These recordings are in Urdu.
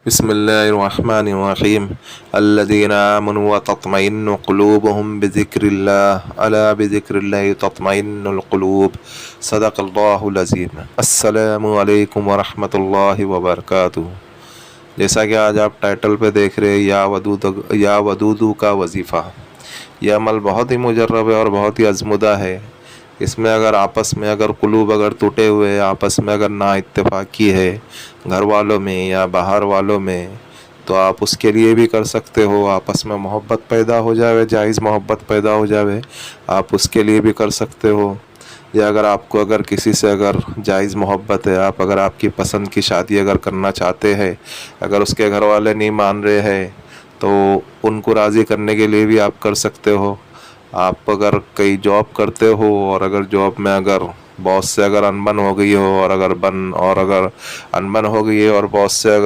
بسم الله الرحمن الرحيم الذين آمنوا وتطمئن قلوبهم بذكر الله ألا بذكر الله تطمئن القلوب صدق الله العظیم۔ السلام علیکم ورحمۃ اللہ وبرکاتہ۔ جیسا کہ آج آپ ٹائٹل پہ دیکھ رہے یا ودودو کا وظیفہ، یہ عمل بہت ہی مجرب ہے اور بہت ہی ازمدہ ہے۔ اس میں اگر آپس میں قلوب ٹوٹے ہوئے، آپس میں اگر نا اتفاقی ہے گھر والوں میں یا باہر والوں میں، تو آپ اس کے لیے بھی کر سکتے ہو۔ آپس میں محبت پیدا ہو جاوے، جائز محبت پیدا ہو جاوے، آپ اس کے لیے بھی کر سکتے ہو۔ یا آپ کو کسی سے جائز محبت ہے، آپ کی پسند کی شادی کرنا چاہتے ہیں، اگر اس کے گھر والے نہیں مان رہے ہیں تو ان کو راضی کرنے کے لیے بھی آپ کر سکتے ہو۔ آپ کئی جاب کرتے ہو اور جاب میں باس سے انبن ہو گئی ہو اور انبن ہو گئی ہے اور باس سے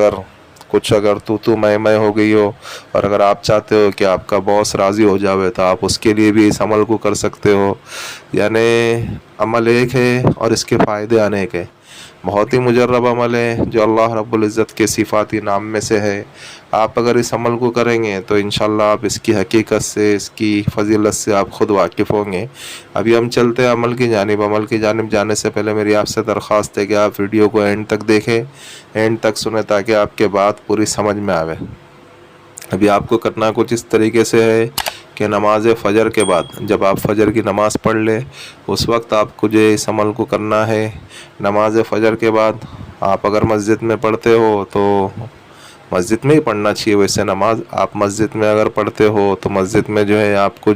کچھ تو میں ہو گئی ہو، اور آپ چاہتے ہو کہ آپ کا باس راضی ہو جاوے، تو آپ اس کے لیے بھی اس عمل کو کر سکتے ہو۔ یعنی عمل ایک ہے اور اس کے فائدے انیک ہیں۔ بہت ہی مجرب عمل ہے جو اللہ رب العزت کے صفاتی نام میں سے ہے۔ آپ اس عمل کو کریں گے تو انشاءاللہ آپ اس کی حقیقت سے، اس کی فضیلت سے آپ خود واقف ہوں گے۔ ابھی ہم چلتے ہیں عمل کی جانب۔ عمل کی جانب جانے سے پہلے میری آپ سے درخواست ہے کہ آپ ویڈیو کو اینڈ تک دیکھیں، اینڈ تک سنیں، تاکہ آپ کے بات پوری سمجھ میں آوے۔ ابھی آپ کو کرنا کچھ اس طریقے سے ہے کہ نماز فجر کے بعد، جب آپ فجر کی نماز پڑھ لیں، اس وقت آپ کو اس عمل کو کرنا ہے۔ نماز فجر کے بعد آپ مسجد میں پڑھتے ہو تو مسجد میں ہی پڑھنا چاہیے۔ ویسے نماز آپ مسجد میں پڑھتے ہو تو مسجد میں آپ کو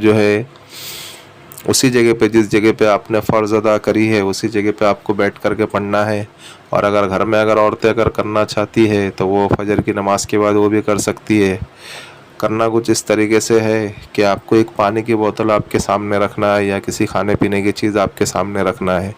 اسی جگہ پہ، جس جگہ پہ آپ نے فرض ادا کری ہے، اسی جگہ پہ آپ کو بیٹھ کر کے پڑھنا ہے۔ اور گھر میں عورتیں کرنا چاہتی ہے تو وہ فجر کی نماز کے بعد وہ بھی کر سکتی ہے۔ کرنا کچھ اس طریقے سے ہے کہ آپ کو ایک پانی کی بوتل آپ کے سامنے رکھنا ہے یا کسی کھانے پینے کی چیز آپ کے سامنے رکھنا ہے۔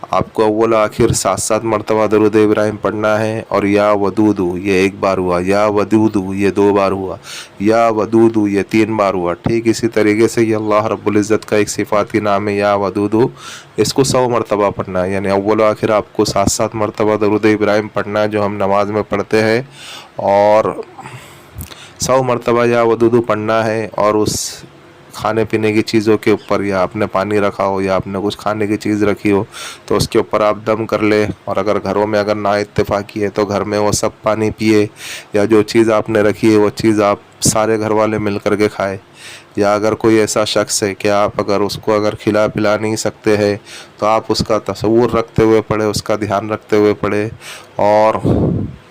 آپ کو اول آخر 7 مرتبہ درود ابراہیم پڑھنا ہے، اور یا ودودو یہ 1 بار ہوا، یا ودودو یہ 2 بار ہوا، یا ودودو یہ 3 بار ہوا۔ ٹھیک اسی طریقے سے یہ اللہ رب العزت کا ایک صفاتی نام ہے یا ودودو، اس کو 100 مرتبہ پڑھنا ہے۔ یعنی اول آخر آپ کو 7 مرتبہ درود ابراہیم پڑھنا ہے جو ہم نماز میں پڑھتے ہیں، اور 100 مرتبہ یا ودودو پڑھنا ہے۔ اور اس کھانے پینے کی چیزوں کے اوپر، یا آپ نے پانی رکھا ہو یا آپ نے کچھ کھانے کی چیز رکھی ہو تو اس کے اوپر آپ دم کر لے، اور گھروں میں نا اتفاقی ہے تو گھر میں وہ سب پانی پیے، یا جو چیز آپ نے رکھی ہے وہ چیز آپ سارے گھر والے مل کر کے کھائے۔ یا کوئی ایسا شخص ہے کہ آپ اس کو کھلا پلا نہیں سکتے ہیں تو آپ اس کا تصور رکھتے ہوئے پڑھے، اس کا دھیان رکھتے ہوئے پڑھے، اور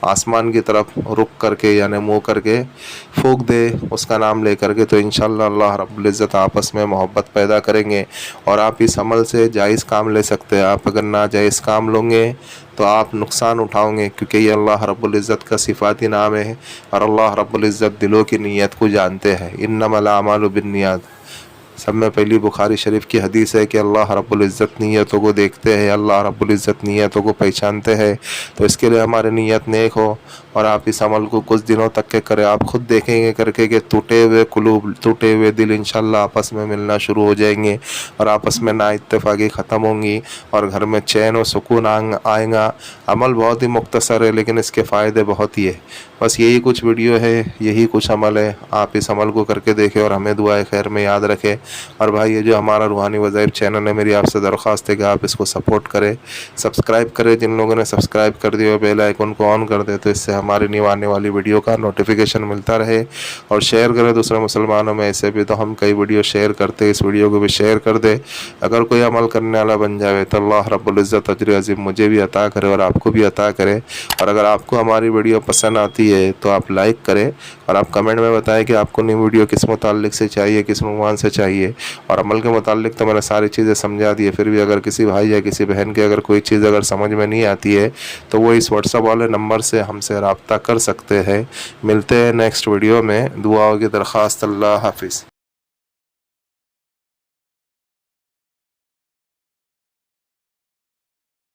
آسمان کی طرف رک کر کے یعنی منہ کر کے پھونک دے اس کا نام لے کر کے، تو انشاءاللہ اللہ رب العزت آپس میں محبت پیدا کریں گے، اور آپ اس عمل سے جائز کام لے سکتے ہیں۔ آپ ناجائز کام لیں گے تو آپ نقصان اٹھاؤں گے، کیونکہ یہ اللہ رب العزت کا صفاتی نام ہے، اور اللہ رب العزت دلوں کی نیت کو جانتے ہیں۔ انما الاعمال بالنیات، سب میں پہلی بخاری شریف کی حدیث ہے کہ اللہ رب العزت نیتوں کو دیکھتے ہیں، اللہ رب العزت نیتوں کو پہچانتے ہیں۔ تو اس کے لیے ہماری نیت نیک ہو، اور آپ اس عمل کو کچھ دنوں تک کے کریں۔ آپ خود دیکھیں گے کر کے کہ ٹوٹے ہوئے قلوب، ٹوٹے ہوئے دل انشاءاللہ آپس میں ملنا شروع ہو جائیں گے، اور آپس میں نا اتفاقی ختم ہوں گی، اور گھر میں چین و سکون آئیں گا۔ عمل بہت ہی مختصر ہے لیکن اس کے فائدے بہت ہی ہے۔ بس یہی کچھ ویڈیو ہے، یہی کچھ عمل ہے۔ آپ اس عمل کو کر کے دیکھیں اور ہمیں دعائے خیر میں یاد رکھیں۔ اور بھائی، یہ جو ہمارا روحانی وظائف چینل ہے، میری آپ سے درخواست ہے کہ آپ اس کو سپورٹ کریں، سبسکرائب کریں۔ جن لوگوں نے سبسکرائب کر دیا بیل آئیکن کو آن کر دے تو اس سے ہماری نیو آنے والی ویڈیو کا نوٹیفیکیشن ملتا رہے، اور شیئر کریں دوسرے مسلمانوں میں۔ ایسے بھی تو ہم کئی ویڈیو شیئر کرتے، اس ویڈیو کو بھی شیئر کر دے۔ اگر کوئی عمل کرنے والا بن جاوے تو اللہ رب العزت اجر عظیم مجھے بھی عطا کرے اور آپ کو بھی عطا کرے۔ اور اگر آپ کو ہماری ویڈیو پسند آتی ہے تو آپ لائک کریں، اور آپ کمنٹ میں بتائیں کہ آپ کو نیو ویڈیو کس متعلق سے چاہیے، کس عنوان سے چاہیے۔ اور عمل کے متعلق تو میں نے ساری چیزیں سمجھا دی ہے، پھر بھی اگر کسی بھائی یا کسی بہن کے کوئی چیز سمجھ میں نہیں آتی ہے تو وہ اس واٹس ایپ والے نمبر سے ہم سے رابطہ کر سکتے ہیں۔ ملتے ہیں نیکسٹ ویڈیو میں۔ دعاؤں کی درخواست۔ اللہ حافظ۔